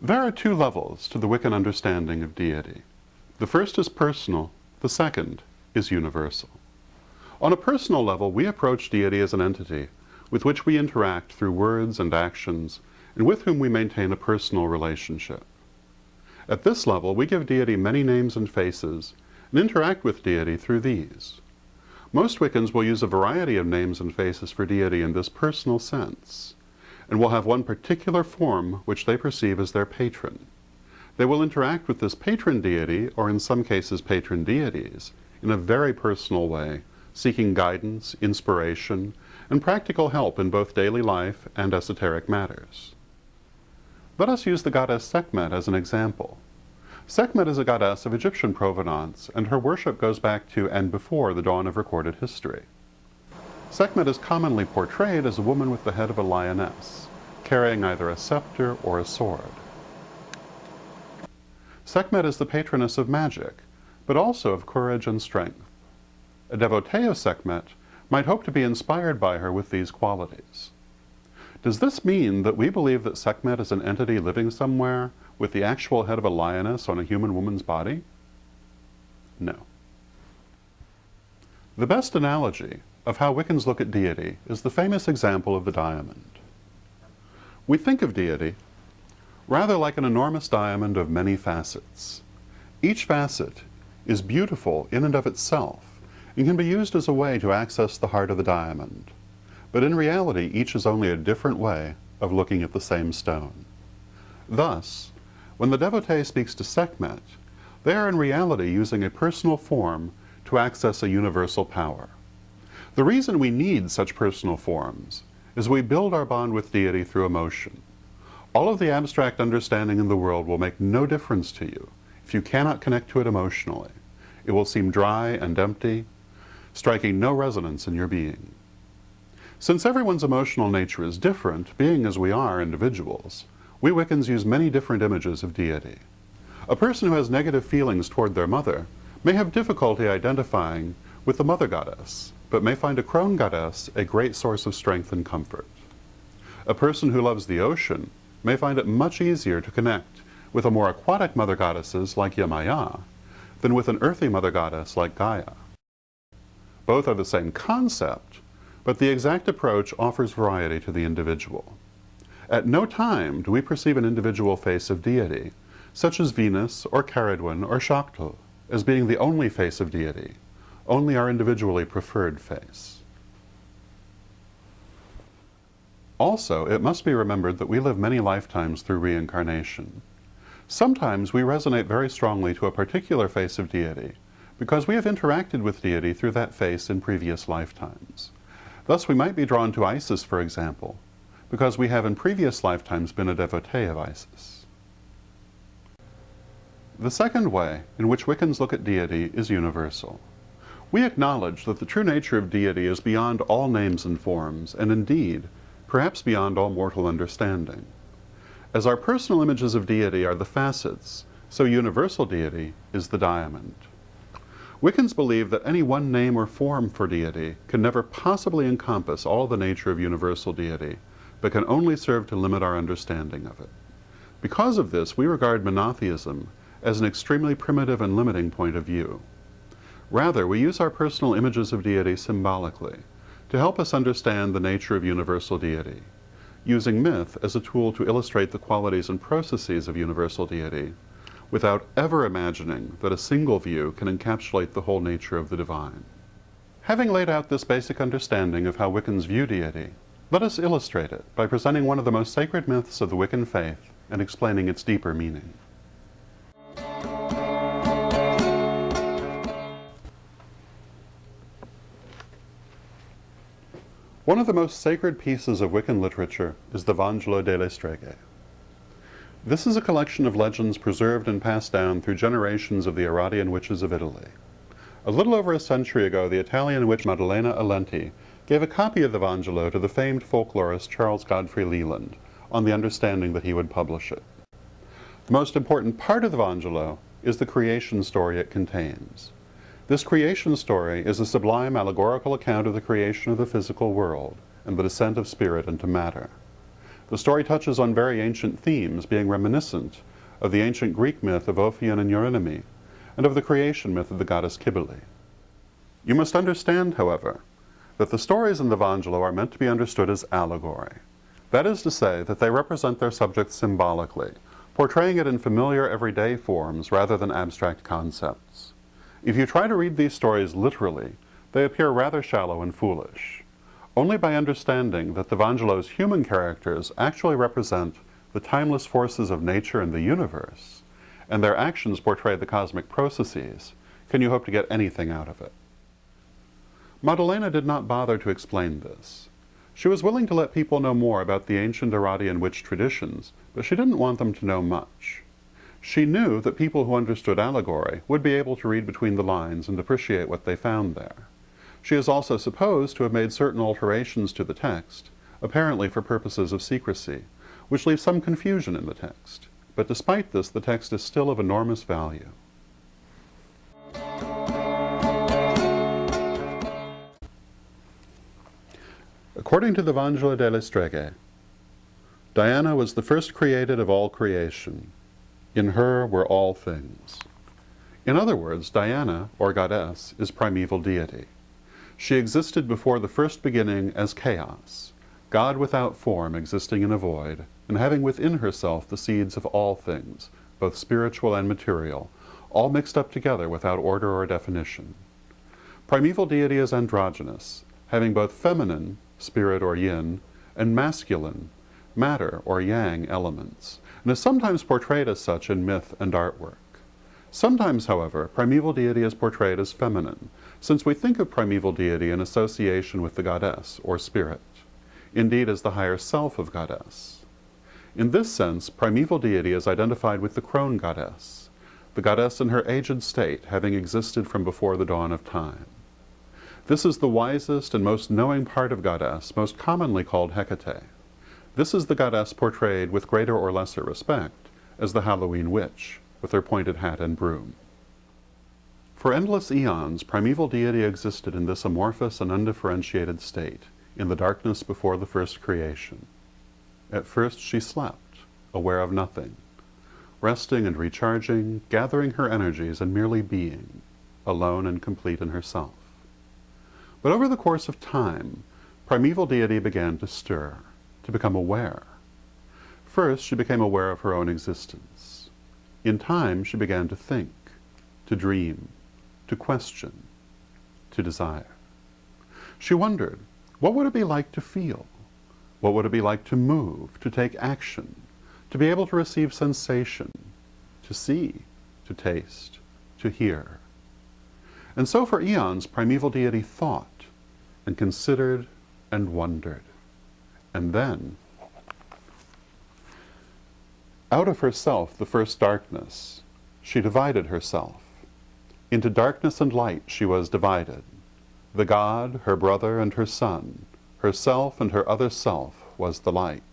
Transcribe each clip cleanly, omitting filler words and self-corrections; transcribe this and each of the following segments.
There are two levels to the Wiccan understanding of deity. The first is personal, the second is universal. On a personal level, we approach deity as an entity with which we interact through words and actions, and with whom we maintain a personal relationship. At this level, we give deity many names and faces, and interact with deity through these. Most Wiccans will use a variety of names and faces for deity in this personal sense, and will have one particular form which they perceive as their patron. They will interact with this patron deity, or in some cases patron deities, in a very personal way, seeking guidance, inspiration, and practical help in both daily life and esoteric matters. Let us use the goddess Sekhmet as an example. Sekhmet is a goddess of Egyptian provenance, and her worship goes back to and before the dawn of recorded history. Sekhmet is commonly portrayed as a woman with the head of a lioness, carrying either a scepter or a sword. Sekhmet is the patroness of magic, but also of courage and strength. A devotee of Sekhmet might hope to be inspired by her with these qualities. Does this mean that we believe that Sekhmet is an entity living somewhere with the actual head of a lioness on a human woman's body? No. The best analogy of how Wiccans look at deity is the famous example of the diamond. We think of deity rather like an enormous diamond of many facets. Each facet is beautiful in and of itself and can be used as a way to access the heart of the diamond. But in reality, each is only a different way of looking at the same stone. Thus, when the devotee speaks to Sekhmet, they are in reality using a personal form to access a universal power. The reason we need such personal forms is we build our bond with deity through emotion. All of the abstract understanding in the world will make no difference to you if you cannot connect to it emotionally. It will seem dry and empty, striking no resonance in your being. Since everyone's emotional nature is different, being as we are individuals, we Wiccans use many different images of deity. A person who has negative feelings toward their mother may have difficulty identifying with the mother goddess, but may find a crone goddess a great source of strength and comfort. A person who loves the ocean may find it much easier to connect with a more aquatic mother goddesses like Yamaya than with an earthy mother goddess like Gaia. Both are the same concept, but the exact approach offers variety to the individual. At no time do we perceive an individual face of deity, such as Venus or Caradwen or Shakti, as being the only face of deity, only our individually preferred face. Also, it must be remembered that we live many lifetimes through reincarnation. Sometimes we resonate very strongly to a particular face of deity because we have interacted with deity through that face in previous lifetimes. Thus we might be drawn to Isis, for example, because we have in previous lifetimes been a devotee of Isis. The second way in which Wiccans look at deity is universal. We acknowledge that the true nature of deity is beyond all names and forms, and indeed, perhaps beyond all mortal understanding. As our personal images of deity are the facets, so universal deity is the diamond. Wiccans believe that any one name or form for deity can never possibly encompass all the nature of universal deity, but can only serve to limit our understanding of it. Because of this, we regard monotheism as an extremely primitive and limiting point of view. Rather, we use our personal images of deity symbolically to help us understand the nature of universal deity, using myth as a tool to illustrate the qualities and processes of universal deity, without ever imagining that a single view can encapsulate the whole nature of the divine. Having laid out this basic understanding of how Wiccans view deity, let us illustrate it by presenting one of the most sacred myths of the Wiccan faith and explaining its deeper meaning. One of the most sacred pieces of Wiccan literature is the Vangelo de Stregae. This is a collection of legends preserved and passed down through generations of the Aradian witches of Italy. A little over a century ago, the Italian witch Maddalena Allenti gave a copy of the Vangelo to the famed folklorist Charles Godfrey Leland, on the understanding that he would publish it. The most important part of the Vangelo is the creation story it contains. This creation story is a sublime allegorical account of the creation of the physical world and the descent of spirit into matter. The story touches on very ancient themes, being reminiscent of the ancient Greek myth of Ophion and Eurynome, and of the creation myth of the goddess Cybele. You must understand, however, that the stories in the Vangelo are meant to be understood as allegory. That is to say, that they represent their subject symbolically, portraying it in familiar everyday forms rather than abstract concepts. If you try to read these stories literally, they appear rather shallow and foolish. Only by understanding that the Vangelo's human characters actually represent the timeless forces of nature and the universe, and their actions portray the cosmic processes, can you hope to get anything out of it. Maddalena did not bother to explain this. She was willing to let people know more about the ancient Aradian witch traditions, but she didn't want them to know much. She knew that people who understood allegory would be able to read between the lines and appreciate what they found there. She is also supposed to have made certain alterations to the text, apparently for purposes of secrecy, which leaves some confusion in the text. But despite this, the text is still of enormous value. According to the Vangelo de Stregae, Diana was the first created of all creation. In her were all things. In other words, Diana, or goddess, is primeval deity. She existed before the first beginning as chaos, God without form existing in a void, and having within herself the seeds of all things, both spiritual and material, all mixed up together without order or definition. Primeval deity is androgynous, having both feminine, spirit or yin, and masculine, matter or yang elements, and is sometimes portrayed as such in myth and artwork. Sometimes, however, primeval deity is portrayed as feminine, since we think of primeval deity in association with the goddess, or spirit, indeed as the higher self of goddess. In this sense, primeval deity is identified with the crone goddess, the goddess in her aged state, having existed from before the dawn of time. This is the wisest and most knowing part of goddess, most commonly called Hecate. This is the goddess portrayed with greater or lesser respect as the Halloween witch, with her pointed hat and broom. For endless eons, primeval deity existed in this amorphous and undifferentiated state, in the darkness before the first creation. At first she slept, aware of nothing, resting and recharging, gathering her energies and merely being, alone and complete in herself. But over the course of time, primeval deity began to stir, to become aware. First, she became aware of her own existence. In time, she began to think, to dream, to question, to desire. She wondered, what would it be like to feel? What would it be like to move, to take action, to be able to receive sensation, to see, to taste, to hear? And so for eons, primeval deity thought, and considered, and wondered. And then, out of herself, the first darkness, she divided herself. Into darkness and light she was divided. The God, her brother, and her son, herself and her other self, was the light.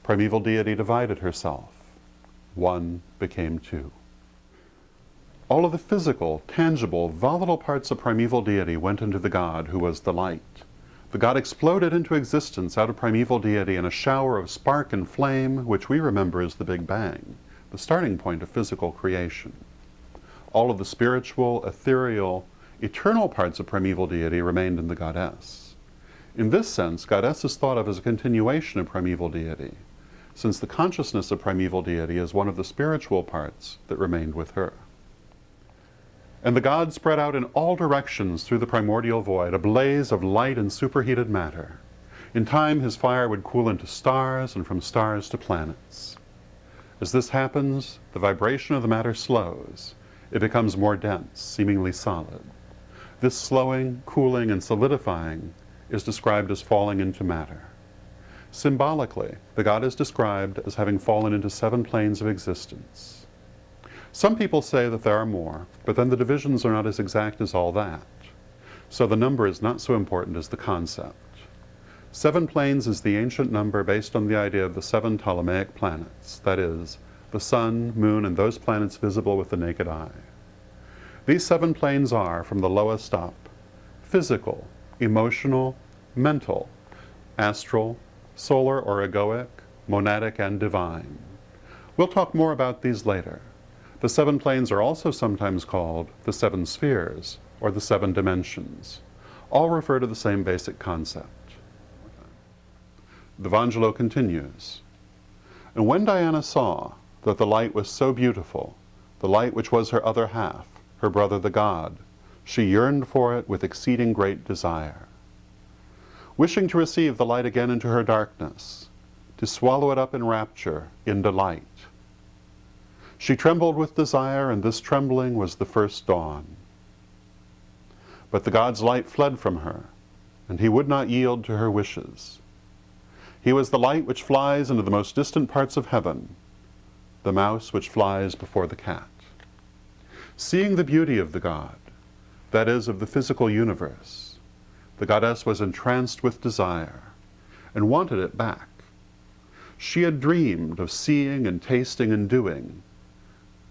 Primeval deity divided herself. One became two. All of the physical, tangible, volatile parts of primeval deity went into the God who was the light. The God exploded into existence out of primeval deity in a shower of spark and flame, which we remember as the Big Bang, the starting point of physical creation. All of the spiritual, ethereal, eternal parts of primeval deity remained in the goddess. In this sense, goddess is thought of as a continuation of primeval deity, since the consciousness of primeval deity is one of the spiritual parts that remained with her. And the God spread out in all directions through the primordial void, a blaze of light and superheated matter. In time, his fire would cool into stars, and from stars to planets. As this happens, the vibration of the matter slows. It becomes more dense, seemingly solid. This slowing, cooling, and solidifying is described as falling into matter. Symbolically, the God is described as having fallen into 7 planes of existence. Some people say that there are more, but then the divisions are not as exact as all that. So the number is not so important as the concept. 7 planes is the ancient number based on the idea of the 7 Ptolemaic planets, that is, the sun, moon, and those planets visible with the naked eye. These 7 planes are, from the lowest up, physical, emotional, mental, astral, solar or egoic, monadic, and divine. We'll talk more about these later. The 7 planes are also sometimes called the 7 spheres, or the 7 dimensions. All refer to the same basic concept. The Vangelo continues. And when Diana saw that the light was so beautiful, the light which was her other half, her brother the god, she yearned for it with exceeding great desire. Wishing to receive the light again into her darkness, to swallow it up in rapture, in delight. She trembled with desire, and this trembling was the first dawn. But the god's light fled from her, and he would not yield to her wishes. He was the light which flies into the most distant parts of heaven, the mouse which flies before the cat. Seeing the beauty of the god, that is, of the physical universe, the goddess was entranced with desire, and wanted it back. She had dreamed of seeing and tasting and doing,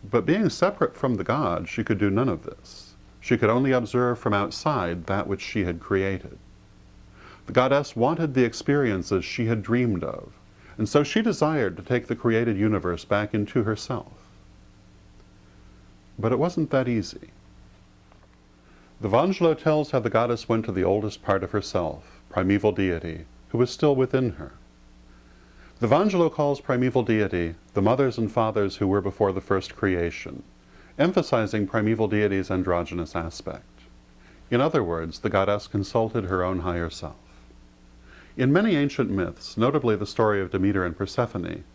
but being separate from the god, she could do none of this. She could only observe from outside that which she had created. The goddess wanted the experiences she had dreamed of, and so she desired to take the created universe back into herself. But it wasn't that easy. The Vangelo tells how the goddess went to the oldest part of herself, primeval deity, who was still within her. The Vangelo calls primeval deity the mothers and fathers who were before the first creation, emphasizing primeval deity's androgynous aspect. In other words, the goddess consulted her own higher self. In many ancient myths, notably the story of Demeter and Persephone,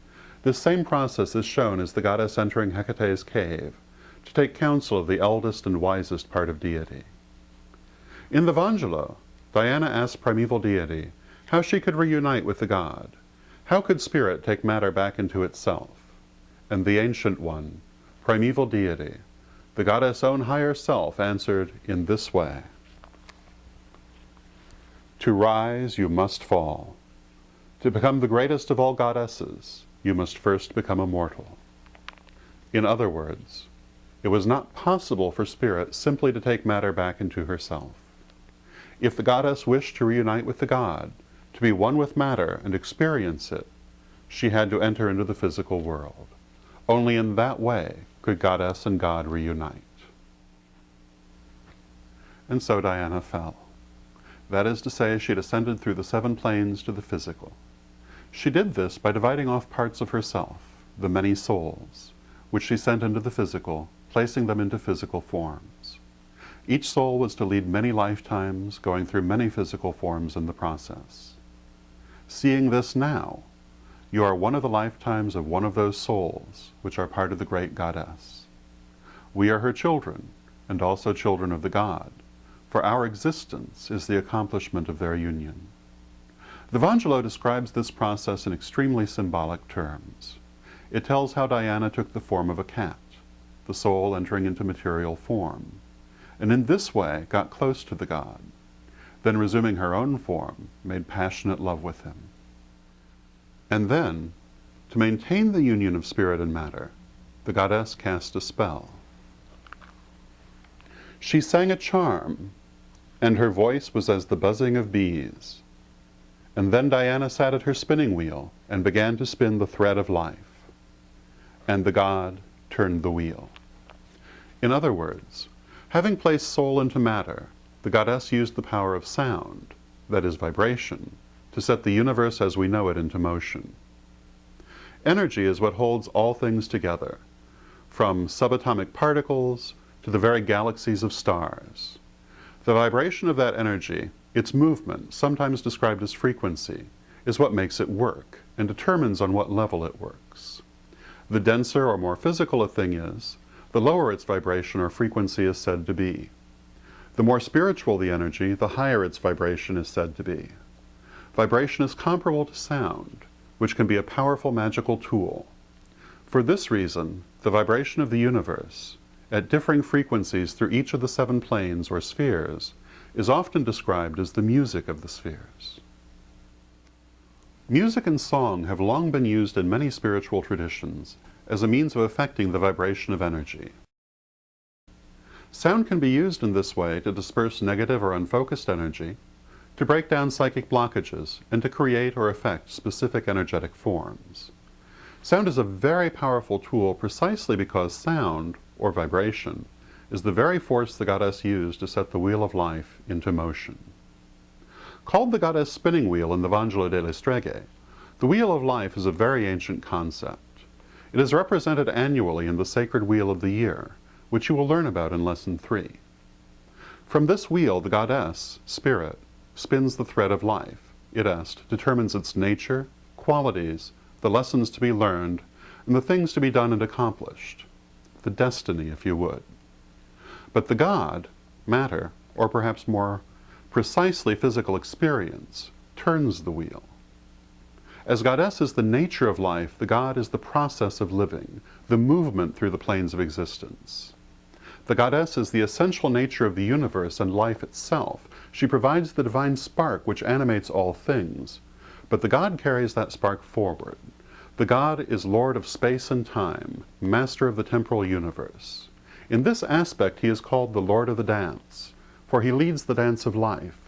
this same process is shown as the goddess entering Hecate's cave to take counsel of the eldest and wisest part of deity. In the Vangelo, Diana asked primeval deity how she could reunite with the god. How could spirit take matter back into itself? And the ancient one, primeval deity, the goddess' own higher self, answered in this way. To rise, you must fall. To become the greatest of all goddesses, you must first become a mortal. In other words, it was not possible for spirit simply to take matter back into herself. If the goddess wished to reunite with the god, to be one with matter and experience it, she had to enter into the physical world. Only in that way could goddess and god reunite. And so Diana fell. That is to say, she descended through the 7 planes to the physical. She did this by dividing off parts of herself, the many souls, which she sent into the physical, placing them into physical forms. Each soul was to lead many lifetimes, going through many physical forms in the process. Seeing this now, you are one of the lifetimes of one of those souls, which are part of the great goddess. We are her children, and also children of the god, for our existence is the accomplishment of their union. The Vangelo describes this process in extremely symbolic terms. It tells how Diana took the form of a cat, the soul entering into material form, and in this way got close to the god, then resuming her own form, made passionate love with him. And then, to maintain the union of spirit and matter, the goddess cast a spell. She sang a charm, and her voice was as the buzzing of bees. And then Diana sat at her spinning wheel and began to spin the thread of life. And the god turned the wheel. In other words, having placed soul into matter, the goddess used the power of sound, that is vibration, to set the universe as we know it into motion. Energy is what holds all things together, from subatomic particles to the very galaxies of stars. The vibration of that energy, its movement, sometimes described as frequency, is what makes it work and determines on what level it works. The denser or more physical a thing is, the lower its vibration or frequency is said to be. The more spiritual the energy, the higher its vibration is said to be. Vibration is comparable to sound, which can be a powerful magical tool. For this reason, the vibration of the universe, at differing frequencies through each of the 7 planes or spheres, is often described as the music of the spheres. Music and song have long been used in many spiritual traditions as a means of affecting the vibration of energy. Sound can be used in this way to disperse negative or unfocused energy, to break down psychic blockages, and to create or affect specific energetic forms. Sound is a very powerful tool precisely because sound, or vibration, is the very force the goddess used to set the wheel of life into motion. Called the goddess spinning wheel in the Vangelo de Stregae, the wheel of life is a very ancient concept. It is represented annually in the sacred wheel of the year, which you will learn about in Lesson 3. From this wheel, the goddess, spirit, spins the thread of life. It determines its nature, qualities, the lessons to be learned, and the things to be done and accomplished. The destiny, if you would. But the god, matter, or perhaps more precisely physical experience, turns the wheel. As goddess is the nature of life, the god is the process of living, the movement through the planes of existence. The goddess is the essential nature of the universe and life itself. She provides the divine spark which animates all things, but the god carries that spark forward. The god is lord of space and time, master of the temporal universe. In this aspect he is called the lord of the dance, for he leads the dance of life,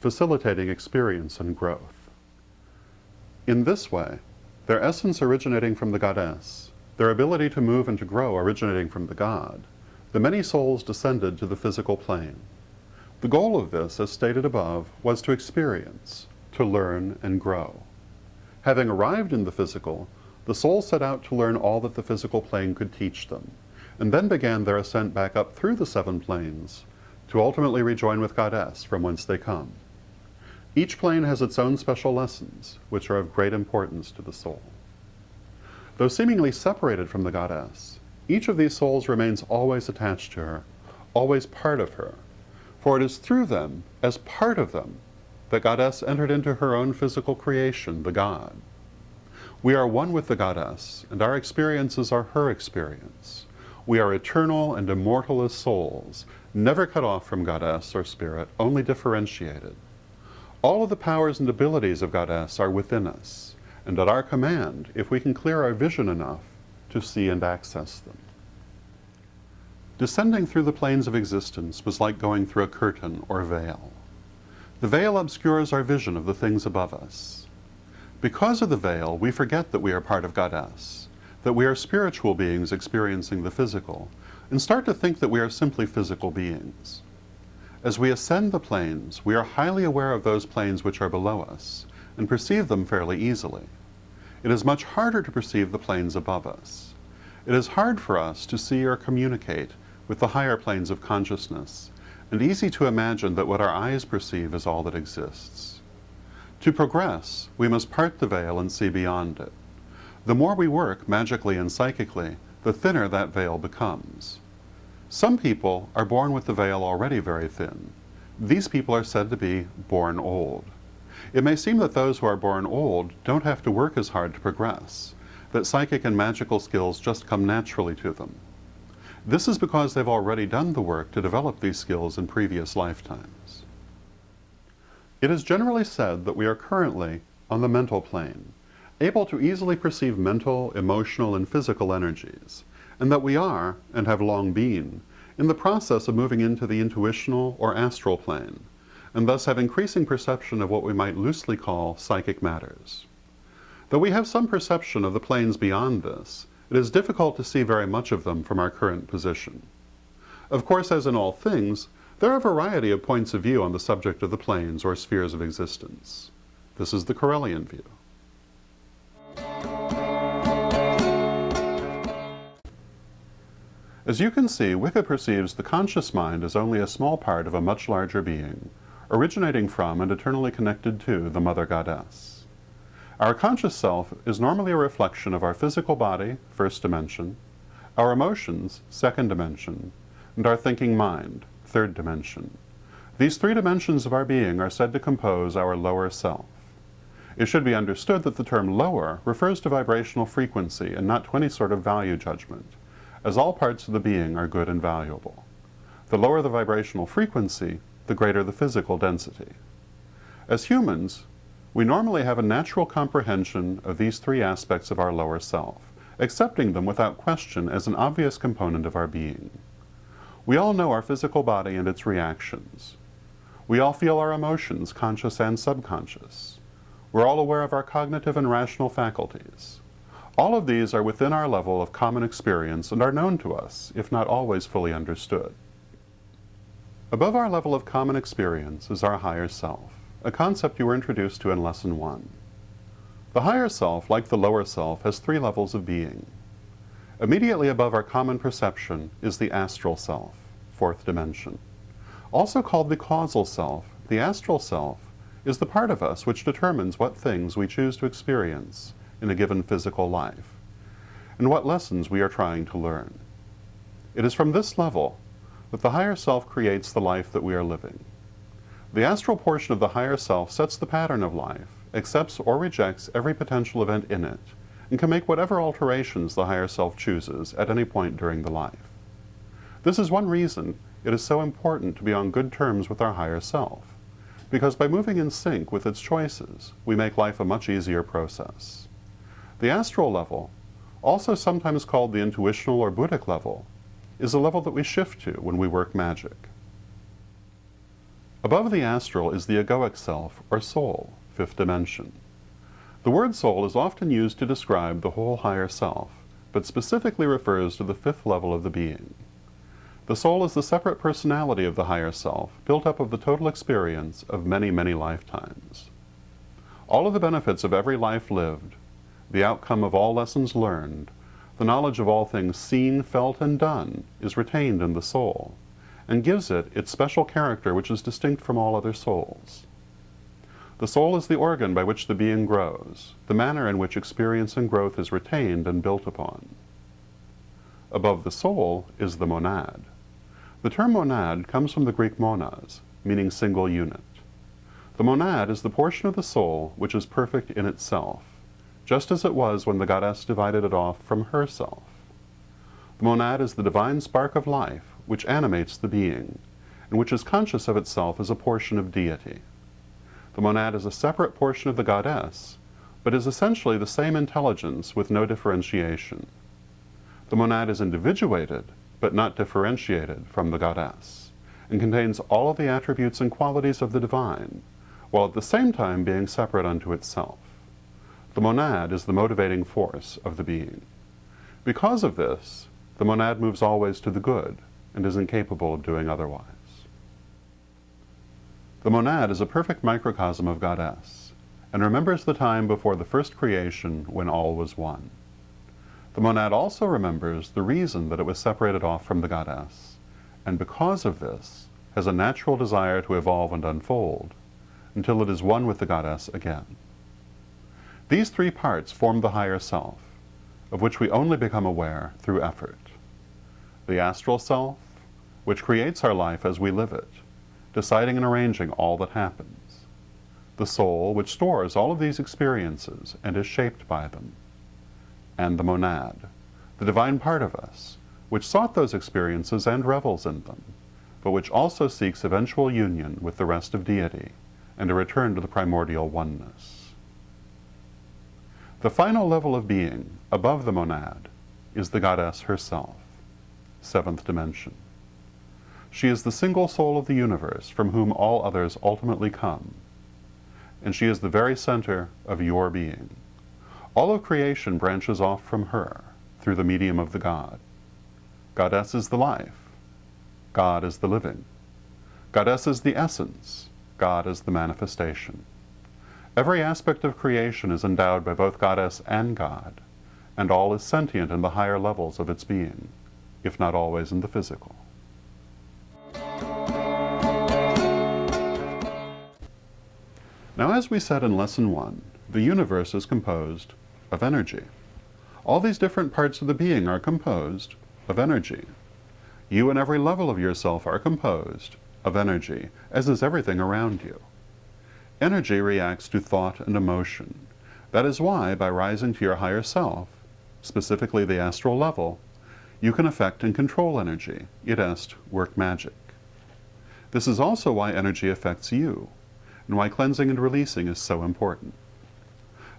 facilitating experience and growth. In this way, their essence originating from the goddess, their ability to move and to grow originating from the god, the many souls descended to the physical plane. The goal of this, as stated above, was to experience, to learn and grow. Having arrived in the physical, the souls set out to learn all that the physical plane could teach them, and then began their ascent back up through the 7 planes, to ultimately rejoin with goddess from whence they come. Each plane has its own special lessons, which are of great importance to the soul. Though seemingly separated from the goddess, each of these souls remains always attached to her, always part of her, for it is through them, as part of them, that goddess entered into her own physical creation, the god. We are one with the goddess, and our experiences are her experience. We are eternal and immortal as souls, never cut off from goddess or spirit, only differentiated. All of the powers and abilities of goddess are within us, and at our command, if we can clear our vision enough, to see and access them. Descending through the planes of existence was like going through a curtain or veil. The veil obscures our vision of the things above us. Because of the veil, we forget that we are part of goddess, that we are spiritual beings experiencing the physical, and start to think that we are simply physical beings. As we ascend the planes, we are highly aware of those planes which are below us, and perceive them fairly easily. It is much harder to perceive the planes above us. It is hard for us to see or communicate with the higher planes of consciousness, and easy to imagine that what our eyes perceive is all that exists. To progress, we must part the veil and see beyond it. The more we work magically and psychically, the thinner that veil becomes. Some people are born with the veil already very thin. These people are said to be born old. It may seem that those who are born old don't have to work as hard to progress, that psychic and magical skills just come naturally to them. This is because they've already done the work to develop these skills in previous lifetimes. It is generally said that we are currently on the mental plane, able to easily perceive mental, emotional, and physical energies, and that we are, and have long been, in the process of moving into the intuitional or astral plane, and thus have increasing perception of what we might loosely call psychic matters. Though we have some perception of the planes beyond this, it is difficult to see very much of them from our current position. Of course, as in all things, there are a variety of points of view on the subject of the planes or spheres of existence. This is the Correllian view. As you can see, Wicca perceives the conscious mind as only a small part of a much larger being, originating from and eternally connected to the Mother Goddess. Our conscious self is normally a reflection of our physical body, first dimension, our emotions, second dimension, and our thinking mind, third dimension. These 3 dimensions of our being are said to compose our lower self. It should be understood that the term lower refers to vibrational frequency and not to any sort of value judgment, as all parts of the being are good and valuable. The lower the vibrational frequency, the greater the physical density. As humans, we normally have a natural comprehension of these 3 aspects of our lower self, accepting them without question as an obvious component of our being. We all know our physical body and its reactions. We all feel our emotions, conscious and subconscious. We're all aware of our cognitive and rational faculties. All of these are within our level of common experience and are known to us, if not always fully understood. Above our level of common experience is our higher self, a concept you were introduced to in Lesson 1. The higher self, like the lower self, has 3 levels of being. Immediately above our common perception is the astral self, 4th dimension. Also called the causal self, the astral self is the part of us which determines what things we choose to experience in a given physical life, and what lessons we are trying to learn. It is from this level that the higher self creates the life that we are living. The astral portion of the higher self sets the pattern of life, accepts or rejects every potential event in it, and can make whatever alterations the higher self chooses at any point during the life. This is one reason it is so important to be on good terms with our higher self, because by moving in sync with its choices, we make life a much easier process. The astral level, also sometimes called the intuitional or Buddhic level, is a level that we shift to when we work magic. Above the astral is the egoic self, or soul, 5th dimension. The word soul is often used to describe the whole higher self, but specifically refers to the 5th level of the being. The soul is the separate personality of the higher self, built up of the total experience of many, many lifetimes. All of the benefits of every life lived, the outcome of all lessons learned, the knowledge of all things seen, felt, and done is retained in the soul, and gives it its special character which is distinct from all other souls. The soul is the organ by which the being grows, the manner in which experience and growth is retained and built upon. Above the soul is the monad. The term monad comes from the Greek monas, meaning single unit. The monad is the portion of the soul which is perfect in itself, just as it was when the goddess divided it off from herself. The monad is the divine spark of life which animates the being, and which is conscious of itself as a portion of deity. The monad is a separate portion of the goddess, but is essentially the same intelligence with no differentiation. The monad is individuated, but not differentiated from the goddess, and contains all of the attributes and qualities of the divine, while at the same time being separate unto itself. The monad is the motivating force of the being. Because of this, the monad moves always to the good, and is incapable of doing otherwise. The monad is a perfect microcosm of goddess, and remembers the time before the first creation when all was one. The monad also remembers the reason that it was separated off from the goddess, and because of this, has a natural desire to evolve and unfold, until it is one with the goddess again. These 3 parts form the higher self, of which we only become aware through effort. The astral self, which creates our life as we live it, deciding and arranging all that happens. The soul, which stores all of these experiences and is shaped by them. And the monad, the divine part of us, which sought those experiences and revels in them, but which also seeks eventual union with the rest of deity and a return to the primordial oneness. The final level of being, above the monad, is the goddess herself, 7th dimension. She is the single soul of the universe from whom all others ultimately come, and she is the very center of your being. All of creation branches off from her through the medium of the God. Goddess is the life. God is the living. Goddess is the essence. God is the manifestation. Every aspect of creation is endowed by both goddess and God, and all is sentient in the higher levels of its being, if not always in the physical. Now, as we said in Lesson 1, the universe is composed of energy. All these different parts of the being are composed of energy. You and every level of yourself are composed of energy, as is everything around you. Energy reacts to thought and emotion. That is why, by rising to your higher self, specifically the astral level, you can affect and control energy, i.e., work magic. This is also why energy affects you, and why cleansing and releasing is so important.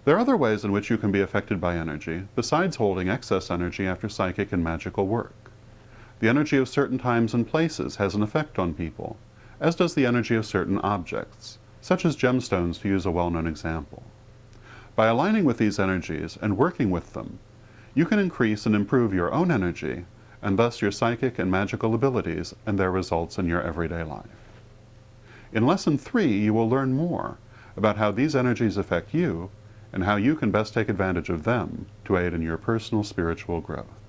There are other ways in which you can be affected by energy, besides holding excess energy after psychic and magical work. The energy of certain times and places has an effect on people, as does the energy of certain objects, such as gemstones to use a well-known example. By aligning with these energies and working with them, you can increase and improve your own energy, and thus your psychic and magical abilities and their results in your everyday life. In Lesson 3, you will learn more about how these energies affect you and how you can best take advantage of them to aid in your personal spiritual growth.